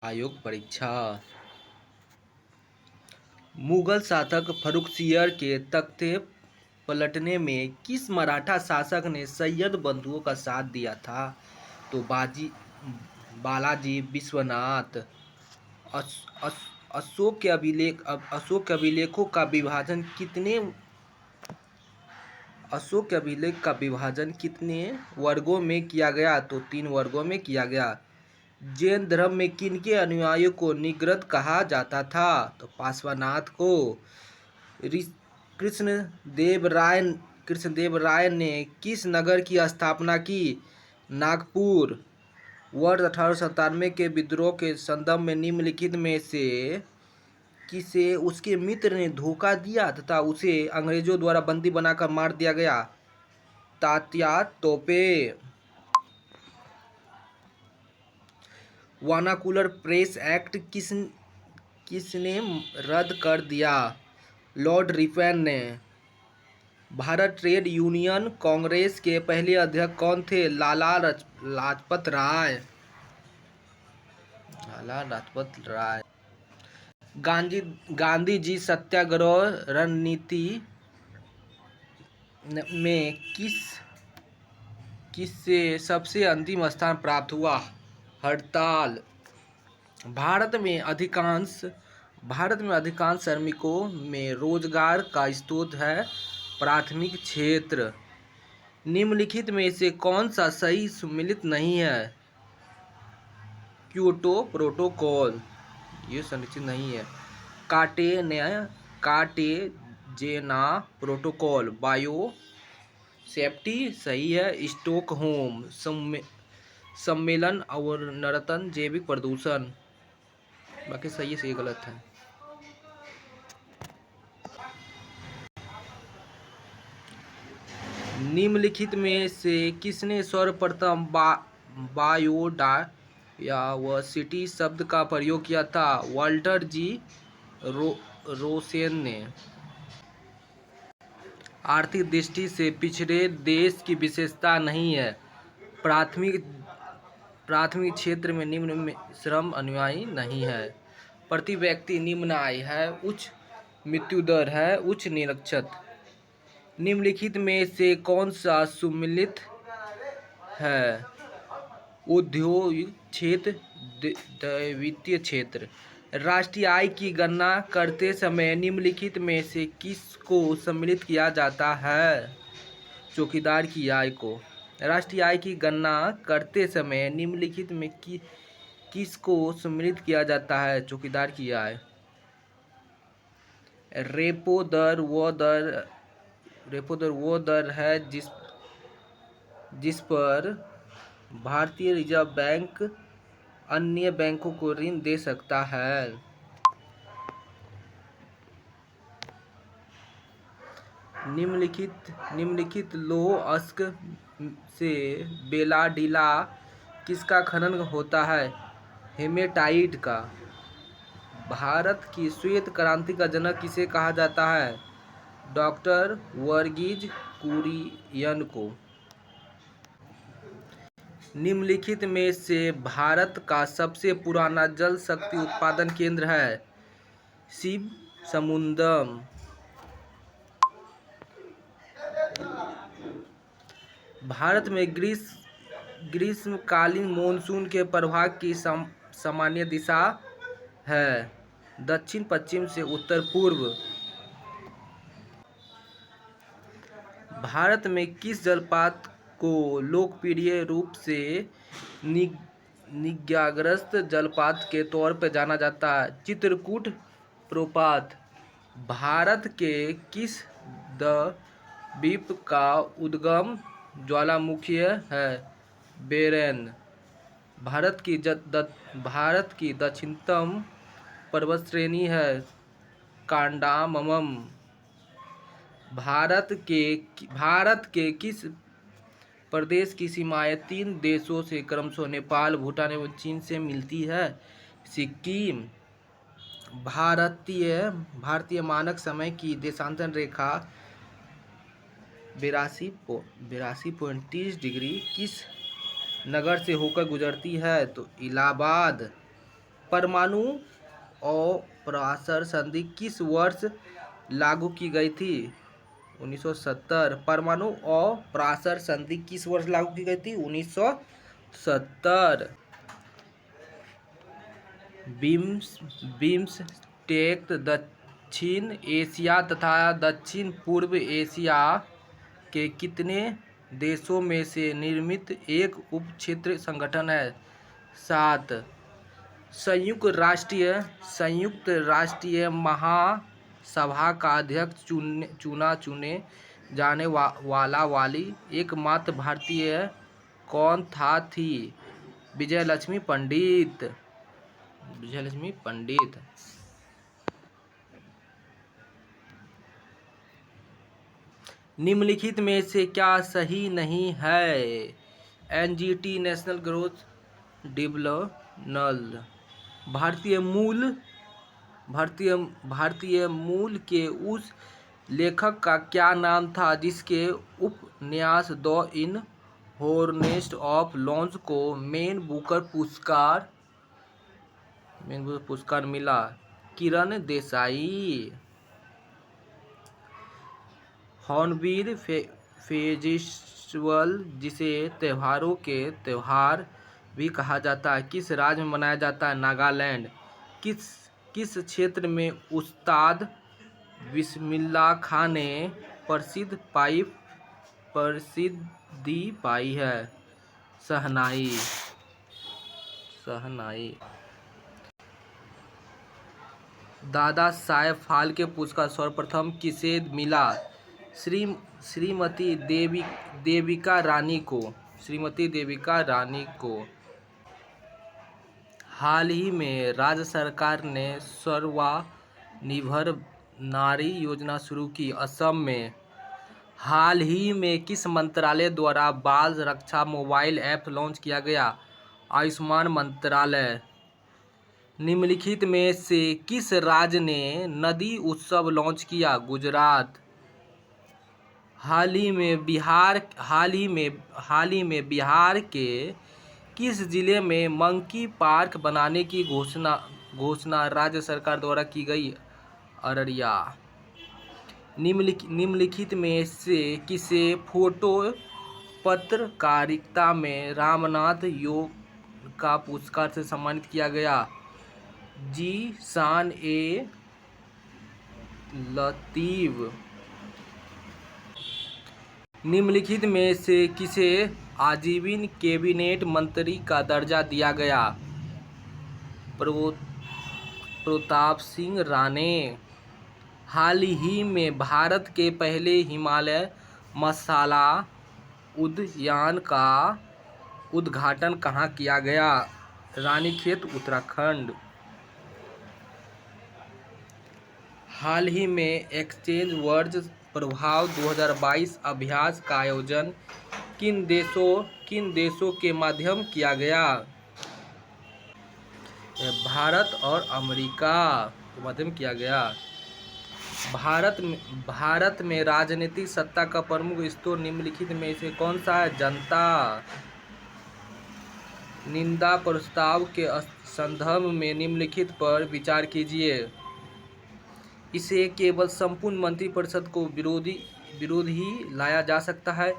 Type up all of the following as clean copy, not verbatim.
आयोग परीक्षा। मुगल शासक फर्रुखसियर के तख्ते पलटने में किस मराठा शासक ने सैयद बंधुओं का साथ दिया था? तो बालाजी विश्वनाथ। अश, अश, अशोक के अभिलेखों का विभाजन कितने अशोक के अभिलेख का विभाजन कितने वर्गों में किया गया? तो 3 वर्गों में किया गया। जैन धर्म में किनके अनुयायियों को निग्रत कहा जाता था? तो पार्श्वनाथ को। कृष्णदेव राय ने किस नगर की स्थापना की? नागपुर। वर्ष 1897 के विद्रोह के संदर्भ में निम्नलिखित में से किसे उसके मित्र ने धोखा दिया तथा उसे अंग्रेजों द्वारा बंदी बनाकर मार दिया गया? तात्या तोपे। वर्नाकुलर प्रेस एक्ट किसने रद्द कर दिया? लॉर्ड रिपन ने। भारत ट्रेड यूनियन कांग्रेस के पहले अध्यक्ष कौन थे? लाला लाजपत राय। गांधी जी सत्याग्रह रणनीति में किससे सबसे अंतिम स्थान प्राप्त हुआ? हड़ताल। भारत में अधिकांश श्रमिकों में रोजगार का स्रोत है प्राथमिक क्षेत्र। निम्नलिखित में से कौन सा सही सम्मिलित नहीं है? क्योटो प्रोटोकॉल ये संरक्षित नहीं है। कार्टेजेना प्रोटोकॉल बायो सेफ्टी सही है। स्टॉकहोम सम्मेलन और नर्तन जैविक प्रदूषण बाकी सही है, सही गलत है। निम्नलिखित में से किसने सर्वप्रथम बायोडायवर्सिटी शब्द का प्रयोग किया था? वाल्टर जी रोसेन ने। आर्थिक दृष्टि से पिछड़े देश की विशेषता नहीं है। प्राथमिक क्षेत्र में निम्न श्रम अनुयायी नहीं है। प्रति व्यक्ति निम्न आय है, उच्च मृत्यु दर है, उच्च निरक्षरता। निम्नलिखित में से कौन सा सम्मिलित है? औद्योगिक क्षेत्र, वित्तीय क्षेत्र। राष्ट्रीय आय की गणना करते समय निम्नलिखित में से किसको सम्मिलित किया जाता है? चौकीदार की आय को। राष्ट्रीय आय की गणना करते समय निम्नलिखित में किसको सम्मिलित किया जाता है? चौकीदार की आय। रेपो दर वो दर है जिस पर भारतीय रिजर्व बैंक अन्य बैंकों को ऋण दे सकता है। निम्नलिखित लौह अयस्क से बेलाडीला किसका खनन होता है? हेमेटाइट का। भारत की श्वेत क्रांति का जनक किसे कहा जाता है? डॉक्टर वर्गीज कुरियन को। निम्नलिखित में से भारत का सबसे पुराना जल शक्ति उत्पादन केंद्र है? शिव समुद्रम। भारत में ग्रीष्मकालीन मॉनसून के प्रवाह की सामान्य दिशा है दक्षिण पश्चिम से उत्तर पूर्व। भारत में किस जलप्रपात को लोकप्रिय रूप से निगाग्रस्त जलप्रपात के तौर पर जाना जाता है? चित्रकूट प्रपात। भारत के किस द्वीप का उद्गम ज्वालामुखी है? बेरन। भारत की दक्षिणतम पर्वतश्रेणी है कांडामम। भारत के किस प्रदेश की सीमाएं 3 देशों से क्रमशः नेपाल, भूटान एवं चीन से मिलती है? सिक्किम। भारतीय मानक समय की देशांतर रेखा 82.30 डिग्री किस नगर से होकर गुजरती है? तो इलाहाबाद। परमाणु अपराशर संधि किस वर्ष लागू की गई थी? 1970। परमाणु अपराशर संधि किस वर्ष लागू की गई थी? 1970। बिम्सटेक दक्षिण एशिया तथा दक्षिण पूर्व एशिया के कितने देशों में से निर्मित एक उप क्षेत्रीय संगठन है? 7। संयुक्त राष्ट्रीय महासभा का अध्यक्ष चुने जाने वाली एकमात्र भारतीय कौन थी? विजयलक्ष्मी पंडित। निम्नलिखित में से क्या सही नहीं है? एनजीटी नेशनल ग्रोथ ट्रिब्यूनल भारतीय मूल के उस लेखक का क्या नाम था जिसके उपन्यास द इनहोर्नेस्ट ऑफ लॉन्स को मैन बुकर पुरस्कार मिला? किरण देसाई। हॉर्नबिल फेस्टिवल, जिसे त्योहारों के त्योहार भी कहा जाता है, किस राज्य में मनाया जाता है? नागालैंड। किस क्षेत्र में उस्ताद बिस्मिल्लाह खां ने प्रसिद्धि पाई है? शहनाई। दादा साहेब फाल्के पुरस्कार सर्वप्रथम किसे मिला? श्रीमती देविका रानी को। हाल ही में राज्य सरकार ने स्वनिर्भर नारी योजना शुरू की। असम में हाल ही में किस मंत्रालय द्वारा बाल रक्षा मोबाइल ऐप लॉन्च किया गया? आयुष्मान मंत्रालय। निम्नलिखित में से किस राज्य ने नदी उत्सव लॉन्च किया? गुजरात। हाल ही में बिहार के किस जिले में मंकी पार्क बनाने की घोषणा राज्य सरकार द्वारा की गई? अररिया। निम्नलिखित में से किसे फोटो पत्रकारिता में रामनाथ योगा पुरस्कार से सम्मानित किया गया? जीशान ए लतीफ। निम्नलिखित में से किसे आजीवन कैबिनेट मंत्री का दर्जा दिया गया? प्रताप सिंह राणे। हाल ही में भारत के पहले हिमालय मसाला उद्यान का उद्घाटन कहाँ किया गया? रानीखेत, उत्तराखंड। हाल ही में एक्सचेंज वर्ल्ड प्रभाव 2022 अभ्यास का आयोजन किन देशों के माध्यम किया गया? भारत और अमेरिका के माध्यम किया गया। भारत में राजनीतिक सत्ता का प्रमुख स्रोत निम्नलिखित में से कौन सा है? जनता। निंदा प्रस्ताव के संदर्भ में निम्नलिखित पर विचार कीजिए। इसे केवल संपूर्ण मंत्रिपरिषद को विरोध ही लाया जा सकता है।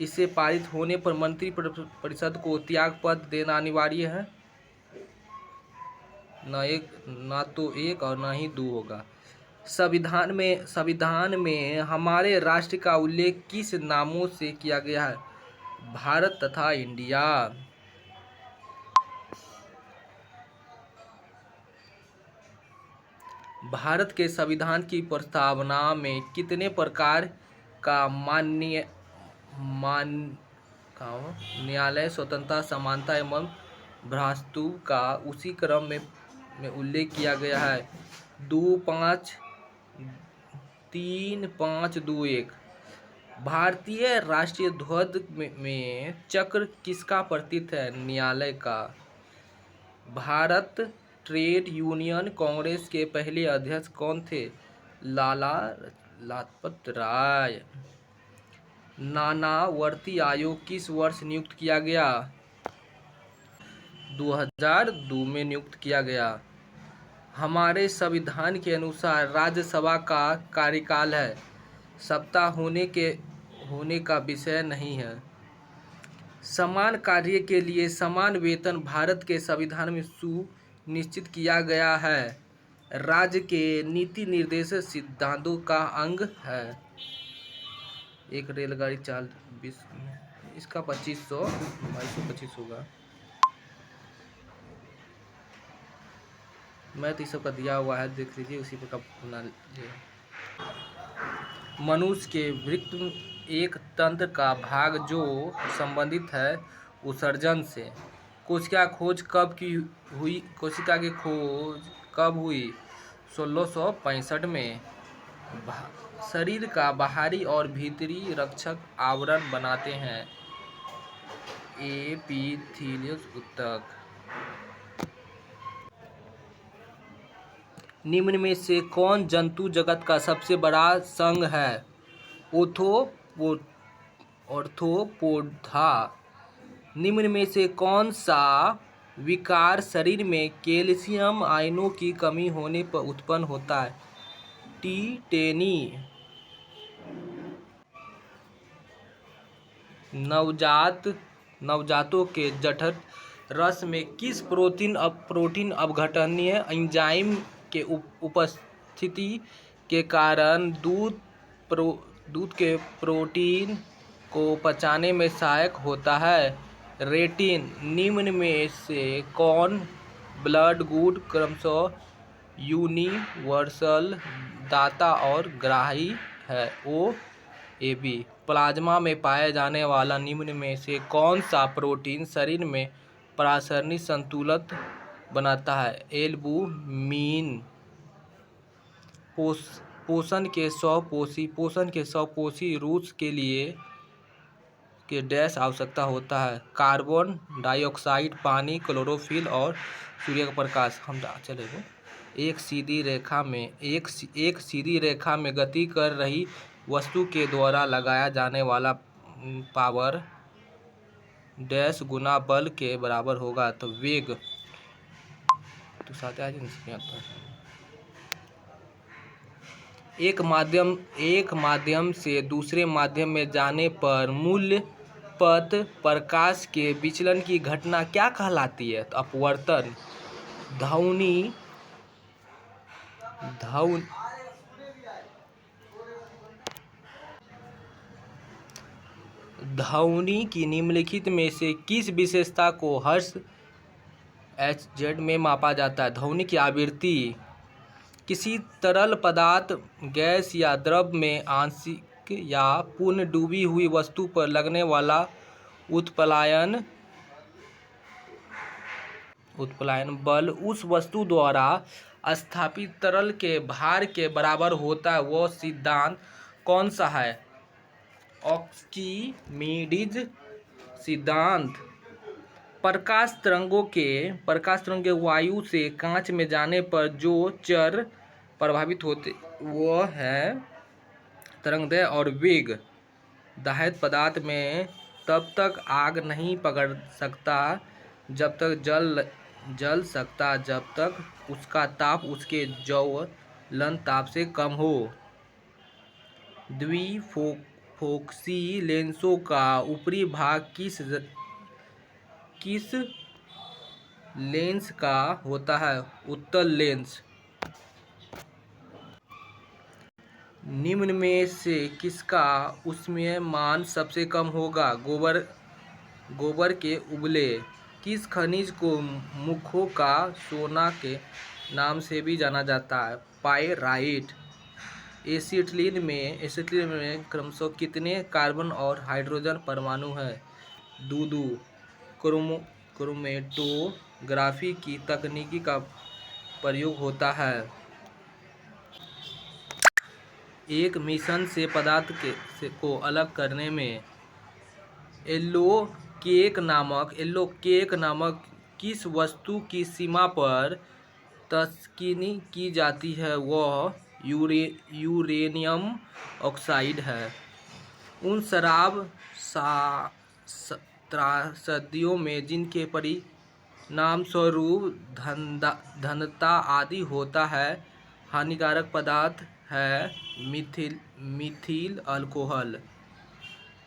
इसे पारित होने पर मंत्रिपरिषद को त्यागपत्र देना अनिवार्य है। ना तो एक और ना ही दो होगा। संविधान में हमारे राष्ट्र का उल्लेख किस नामों से किया गया है? भारत तथा इंडिया। भारत के संविधान की प्रस्तावना में कितने प्रकार का न्याय, स्वतंत्रता, समानता एवं भ्रातृत्व का उसी क्रम में उल्लेख किया गया है? 2, 5, 3, 5, 2, 1। भारतीय राष्ट्रीय ध्वज में चक्र किसका प्रतीक है? न्यायालय का। भारत ट्रेड यूनियन कांग्रेस के पहले अध्यक्ष कौन थे? लाला लाजपत राय। नानावती आयोग किस वर्ष नियुक्त किया गया? 2002 में नियुक्त किया गया। हमारे संविधान के अनुसार राज्यसभा का कार्यकाल है, सप्ताह होने का विषय नहीं है। समान कार्य के लिए समान वेतन भारत के संविधान में सुनिश्चित किया गया है। राज्य के नीति निर्देशक सिद्धांतों का अंग है। एक रेलगाड़ी चाल विश्व में, इसका 2225 होगा। मैं तो सबका दिया हुआ है, देख लीजिए, उसी पर बना लीजिए। मनुष्य के वृक्क एक तंत्र का भाग जो संबंधित है उत्सर्जन से। कोशिका की खोज कब हुई? 1665 में। शरीर का बाहरी और भीतरी रक्षक आवरण बनाते हैं एपिथेलियस ऊतक। निम्न में से कौन जंतु जगत का सबसे बड़ा संघ है? ऑर्थोपोडा। निम्न में से कौन सा विकार शरीर में कैल्शियम आयनों की कमी होने पर उत्पन्न होता है? टीटेनी। नवजातों के जठर रस में किस प्रोटीन अपघटनीय एंजाइम के उपस्थिति के कारण दूध के प्रोटीन को पचाने में सहायक होता है? रेटिन। निम्न में से कौन ब्लड गुड क्रमशः यूनिवर्सल दाता और ग्राही है? ओ ए बी। प्लाज्मा में पाया जाने वाला निम्न में से कौन सा प्रोटीन शरीर में परासरणी संतुलन बनाता है? एल्बुमिन। पोषण के 100 पोषी रूस के लिए के डैश आवश्यकता होता है? कार्बन डाइऑक्साइड, पानी, क्लोरोफिल और सूर्य का प्रकाश। हम चलेंगे। एक सीधी रेखा में गति कर रही वस्तु के द्वारा लगाया जाने वाला पावर डैश गुना बल के बराबर होगा? तो वेग। तो एक माध्यम से दूसरे माध्यम में जाने पर मूल पथ प्रकाश के विचलन की घटना क्या कहलाती है? तो अपवर्तन। ध्वनि की निम्नलिखित में से किस विशेषता को हर्ट्ज Hz में मापा जाता है? ध्वनि की आवृत्ति। किसी तरल पदार्थ, गैस या द्रव में आंशिक या पूर्ण डूबी हुई वस्तु पर लगने वाला उत्प्लावन बल उस वस्तु द्वारा स्थापित तरल के भार के बराबर होता है। वह सिद्धांत कौन सा है? आर्किमिडीज सिद्धांत। प्रकाश तरंगों के वायु से कांच में जाने पर जो चर प्रभावित होते वह है तरंगदैर्घ्य और वेग। दाह्य पदार्थ में तब तक आग नहीं पकड़ सकता जब तक जल सकता जब तक उसका ताप उसके ज्वलन ताप से कम हो। द्विफोक्सी लेंसों का ऊपरी भाग किस लेंस का होता है? उत्तल लेंस। निम्न में से किसका ऊष्मीय मान सबसे कम होगा? गोबर के उबले। किस खनिज को मुखों का सोना के नाम से भी जाना जाता है? पाइराइट। एसिटिलीन में क्रमशः कितने कार्बन और हाइड्रोजन परमाणु हैं? दो। क्रोमेटोग्राफी की तकनीक का प्रयोग होता है। एक मिश्रण से पदार्थ को अलग करने में येलो केक नामक किस वस्तु की सीमा पर तस्कीनी की जाती है? वह यूरेनियम ऑक्साइड है। उन शराब त्रासदियों में जिनके नाम स्वरूप धनता आदि होता है। हानिकारक पदार्थ है मिथिल अल्कोहल।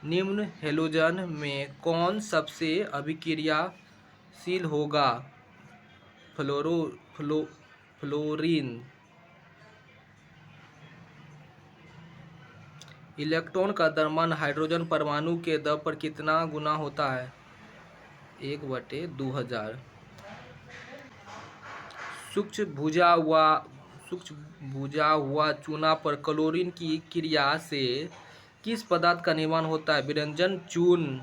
निम्न हेलोजन में कौन सबसे अभिक्रियाशील होगा? फ्लोरीन। इलेक्ट्रॉन का द्रव्यमान हाइड्रोजन परमाणु के दर पर कितना गुना होता है? 1/2000। सूक्ष्म भुजा हुआ चूना पर क्लोरीन की क्रिया से किस पदार्थ का निर्माण होता है? विरंजन चूर्ण।